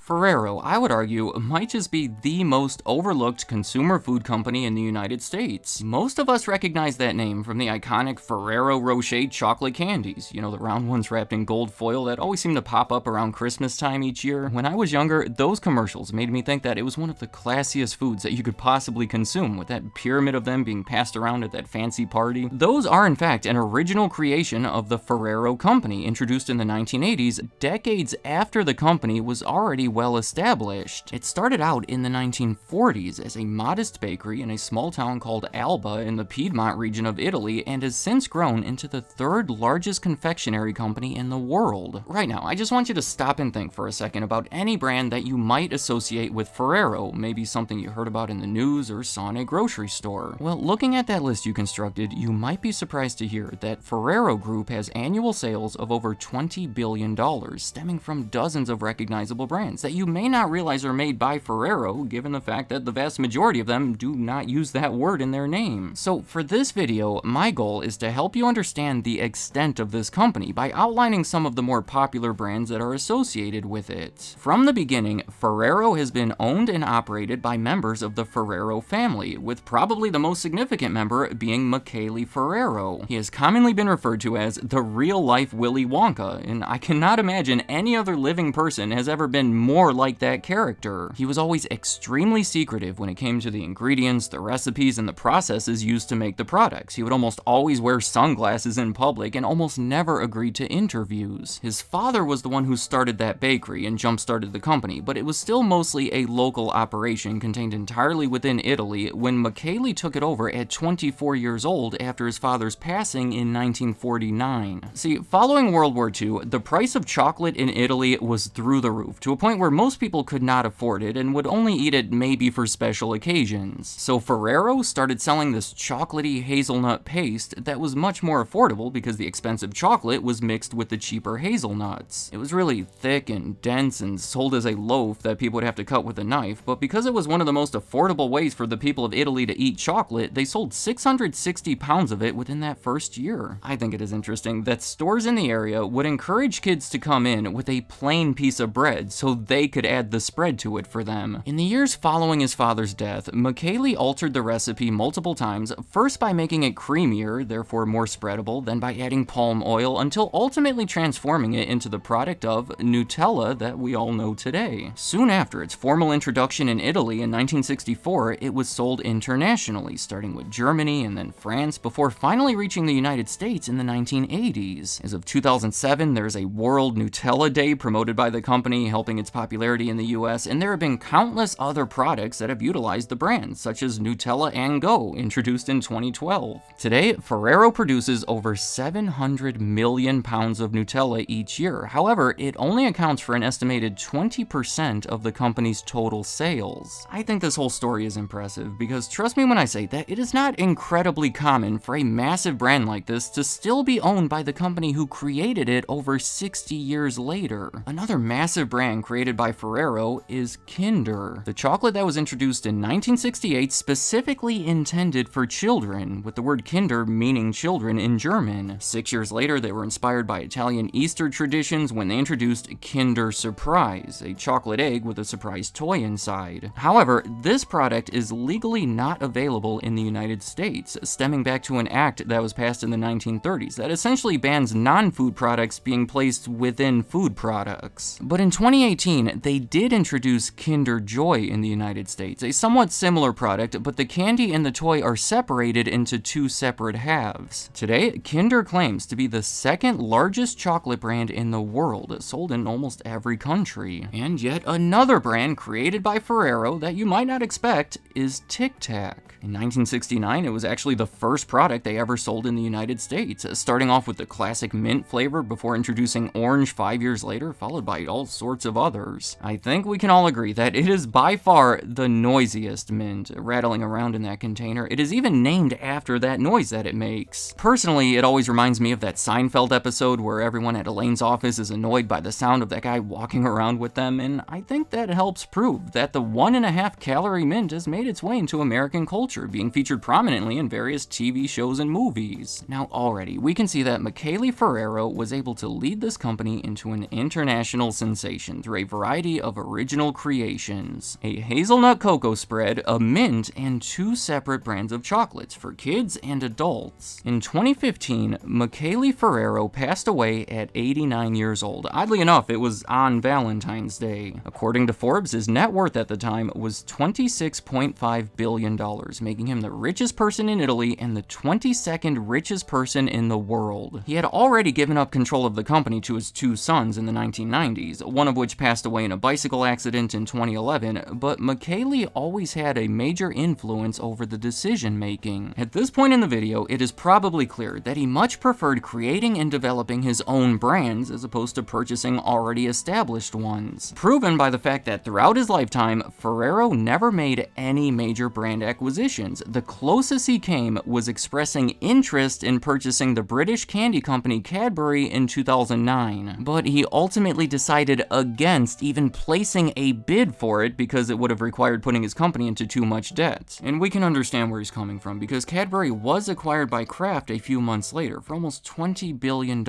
Ferrero, I would argue, might just be the most overlooked consumer food company in the United States. Most of us recognize that name from the iconic Ferrero Rocher chocolate candies. You know, the round ones wrapped in gold foil that always seem to pop up around Christmas time each year. When I was younger, those commercials made me think that it was one of the classiest foods that you could possibly consume, with that pyramid of them being passed around at that fancy party. Those are, in fact, an original creation of the Ferrero Company, introduced in the 1980s, decades after the company was already well established. It started out in the 1940s as a modest bakery in a small town called Alba in the Piedmont region of Italy, and has since grown into the third largest confectionery company in the world. Right now, I just want you to stop and think for a second about any brand that you might associate with Ferrero, maybe something you heard about in the news or saw in a grocery store. Well, looking at that list you constructed, you might be surprised to hear that Ferrero Group has annual sales of over $20 billion, stemming from dozens of recognizable brands that you may not realize are made by Ferrero, given the fact that the vast majority of them do not use that word in their name. So for this video, my goal is to help you understand the extent of this company by outlining some of the more popular brands that are associated with it. From the beginning, Ferrero has been owned and operated by members of the Ferrero family, with probably the most significant member being Michele Ferrero. He has commonly been referred to as the real-life Willy Wonka, and I cannot imagine any other living person has ever been more like that character. He was always extremely secretive when it came to the ingredients, the recipes, and the processes used to make the products. He would almost always wear sunglasses in public and almost never agreed to interviews. His father was the one who started that bakery and jump-started the company, but it was still mostly a local operation contained entirely within Italy when Michele took it over at 24 years old after his father's passing in 1949. See, following World War II, the price of chocolate in Italy was through the roof, to a point where most people could not afford it and would only eat it maybe for special occasions. So Ferrero started selling this chocolatey hazelnut paste that was much more affordable because the expensive chocolate was mixed with the cheaper hazelnuts. It was really thick and dense and sold as a loaf that people would have to cut with a knife, but because it was one of the most affordable ways for the people of Italy to eat chocolate, they sold 660 pounds of it within that first year. I think it is interesting that stores in the area would encourage kids to come in with a plain piece of bread so they could add the spread to it for them. In the years following his father's death, Michele altered the recipe multiple times, first by making it creamier, therefore more spreadable, then by adding palm oil, until ultimately transforming it into the product of Nutella that we all know today. Soon after its formal introduction in Italy in 1964, it was sold internationally, starting with Germany and then France, before finally reaching the United States in the 1980s. As of 2007, there's a World Nutella Day promoted by the company, helping its popularity in the US, and there have been countless other products that have utilized the brand, such as Nutella & Go, introduced in 2012. Today, Ferrero produces over 700 million pounds of Nutella each year. However, it only accounts for an estimated 20% of the company's total sales. I think this whole story is impressive because trust me when I say that it is not incredibly common for a massive brand like this to still be owned by the company who created it over 60 years later. Another massive brand created by Ferrero is Kinder, the chocolate that was introduced in 1968 specifically intended for children, with the word Kinder meaning children in German. 6 years later, they were inspired by Italian Easter traditions when they introduced Kinder Surprise, a chocolate egg with a surprise toy inside. However, this product is legally not available in the United States, stemming back to an act that was passed in the 1930s that essentially bans non-food products being placed within food products. But in 2018, they did introduce Kinder Joy in the United States, a somewhat similar product, but the candy and the toy are separated into two separate halves. Today, Kinder claims to be the second largest chocolate brand in the world, sold in almost every country. And yet another brand created by Ferrero that you might not expect is Tic Tac. In 1969, it was actually the first product they ever sold in the United States, starting off with the classic mint flavor before introducing orange 5 years later, followed by all sorts of others. years. I think we can all agree that it is by far the noisiest mint rattling around in that container. It is even named after that noise that it makes. Personally, it always reminds me of that Seinfeld episode where everyone at Elaine's office is annoyed by the sound of that guy walking around with them, and I think that helps prove that the 1.5 calorie mint has made its way into American culture, being featured prominently in various TV shows and movies. Now already, we can see that Michele Ferrero was able to lead this company into an international sensation through a variety of original creations: a hazelnut cocoa spread, a mint, and 2 separate brands of chocolates for kids and adults. In 2015, Michele Ferrero passed away at 89 years old. Oddly enough, it was on Valentine's Day. According to Forbes, his net worth at the time was $26.5 billion, making him the richest person in Italy and the 22nd richest person in the world. He had already given up control of the company to his 2 sons in the 1990s, one of which passed away in a bicycle accident in 2011, but Michele always had a major influence over the decision-making. At this point in the video, it is probably clear that he much preferred creating and developing his own brands as opposed to purchasing already established ones, proven by the fact that throughout his lifetime, Ferrero never made any major brand acquisitions. The closest he came was expressing interest in purchasing the British candy company Cadbury in 2009, but he ultimately decided against even placing a bid for it because it would have required putting his company into too much debt. And we can understand where he's coming from, because Cadbury was acquired by Kraft a few months later for almost $20 billion.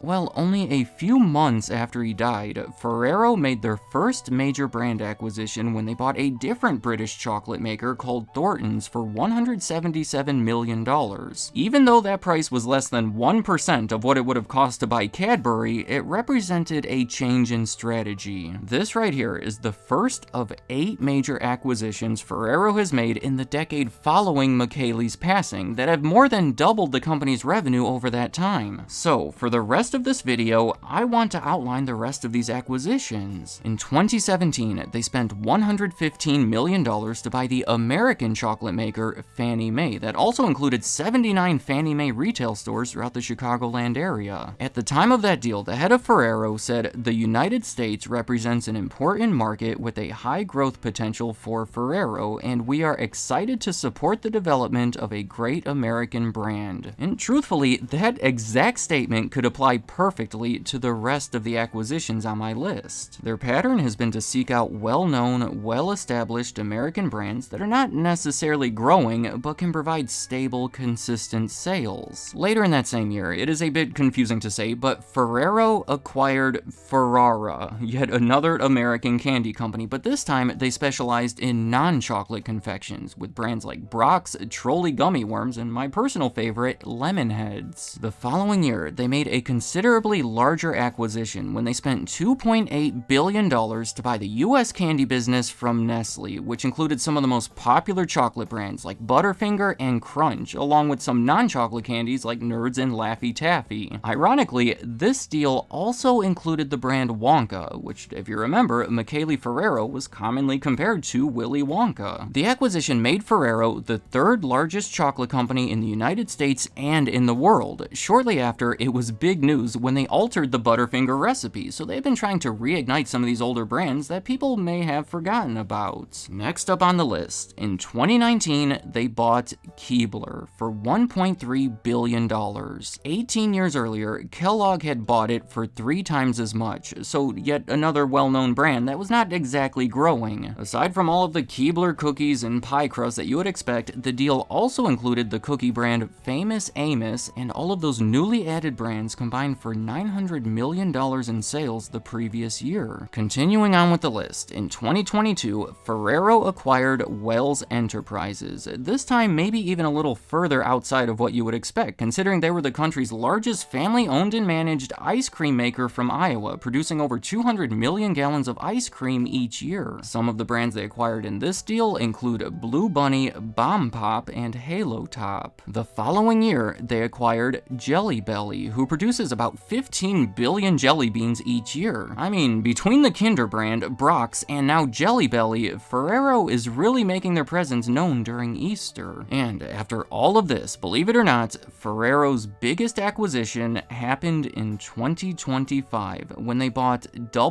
Well, only a few months after he died, Ferrero made their first major brand acquisition when they bought a different British chocolate maker called Thornton's for $177 million. Even though that price was less than 1% of what it would have cost to buy Cadbury, it represented a change in strategy. This right here is the first of 8 major acquisitions Ferrero has made in the decade following Michele's passing that have more than doubled the company's revenue over that time. So, for the rest of this video, I want to outline the rest of these acquisitions. In 2017, they spent $115 million to buy the American chocolate maker Fannie Mae that also included 79 Fannie Mae retail stores throughout the Chicagoland area. At the time of that deal, the head of Ferrero said, "The United States represents an important market with a high growth potential for Ferrero, and we are excited to support the development of a great American brand." And truthfully, that exact statement could apply perfectly to the rest of the acquisitions on my list. Their pattern has been to seek out well-known, well-established American brands that are not necessarily growing, but can provide stable, consistent sales. Later in that same year, it is a bit confusing to say, but Ferrero acquired Ferrara, yet another American candy company, but this time they specialized in non-chocolate confections, with brands like Brock's, Trolley gummy worms, and my personal favorite, Lemonheads. The following year, they made a considerably larger acquisition when they spent $2.8 billion to buy the US candy business from Nestle, which included some of the most popular chocolate brands like Butterfinger and Crunch, along with some non-chocolate candies like Nerds and Laffy Taffy. Ironically, this deal also included the brand Wonka, which, if you remember, Michele Ferrero was commonly compared to Willy Wonka. The acquisition made Ferrero the 3rd largest chocolate company in the United States and in the world. Shortly after, it was big news when they altered the Butterfinger recipe, so they've been trying to reignite some of these older brands that people may have forgotten about. Next up on the list, in 2019, they bought Keebler for $1.3 billion. 18 years earlier, Kellogg had bought it for 3 times as much, so yet another well-known brand that was not exactly growing. Aside from all of the Keebler cookies and pie crust that you would expect, the deal also included the cookie brand Famous Amos, and all of those newly added brands combined for $900 million in sales the previous year. Continuing on with the list, in 2022, Ferrero acquired Wells Enterprises, this time maybe even a little further outside of what you would expect, considering they were the country's largest family-owned and managed ice cream maker from Iowa, producing over 200 million gallons of ice cream each year. Some of the brands they acquired in this deal include Blue Bunny, Bomb Pop, and Halo Top. The following year, they acquired Jelly Belly, who produces about 15 billion jelly beans each year. I mean, between the Kinder brand, Brock's, and now Jelly Belly, Ferrero is really making their presence known during Easter. And after all of this, believe it or not, Ferrero's biggest acquisition happened in 2025 when they bought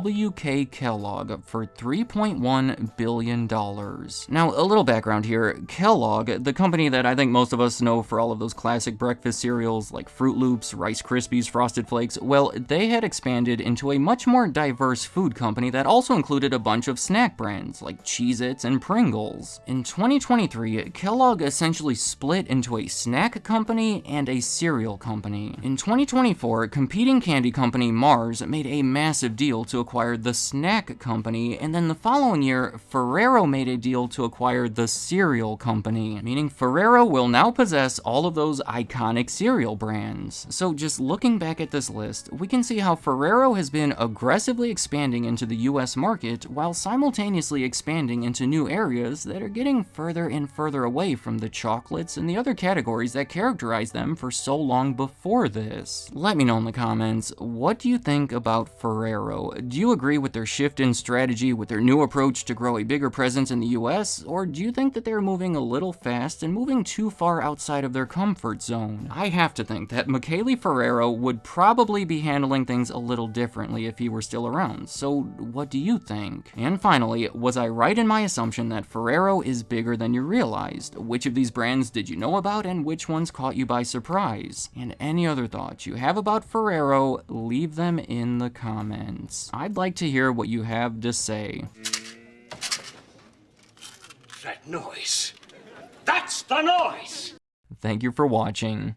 W.K. Kellogg for $3.1 billion. Now, a little background here. Kellogg, the company that I think most of us know for all of those classic breakfast cereals like Fruit Loops, Rice Krispies, Frosted Flakes, well, they had expanded into a much more diverse food company that also included a bunch of snack brands like Cheez-Its and Pringles. In 2023, Kellogg essentially split into a snack company and a cereal company. In 2024, competing candy company Mars made a massive deal to acquire the snack company, and then the following year, Ferrero made a deal to acquire the cereal company, meaning Ferrero will now possess all of those iconic cereal brands. So just looking back at this list, we can see how Ferrero has been aggressively expanding into the US market while simultaneously expanding into new areas that are getting further and further away from the chocolates and the other categories that characterized them for so long before this. Let me know in the comments, what do you think about Ferrero? Do you agree with their shift in strategy, with their new approach to grow a bigger presence in the US, or do you think that they're moving a little fast and moving too far outside of their comfort zone? I have to think that Michele Ferrero would probably be handling things a little differently if he were still around, so what do you think? And finally, was I right in my assumption that Ferrero is bigger than you realized? Which of these brands did you know about and which ones caught you by surprise? And any other thoughts you have about Ferrero, leave them in the comments. I'd like to hear what you have to say. That noise. That's the noise! Thank you for watching.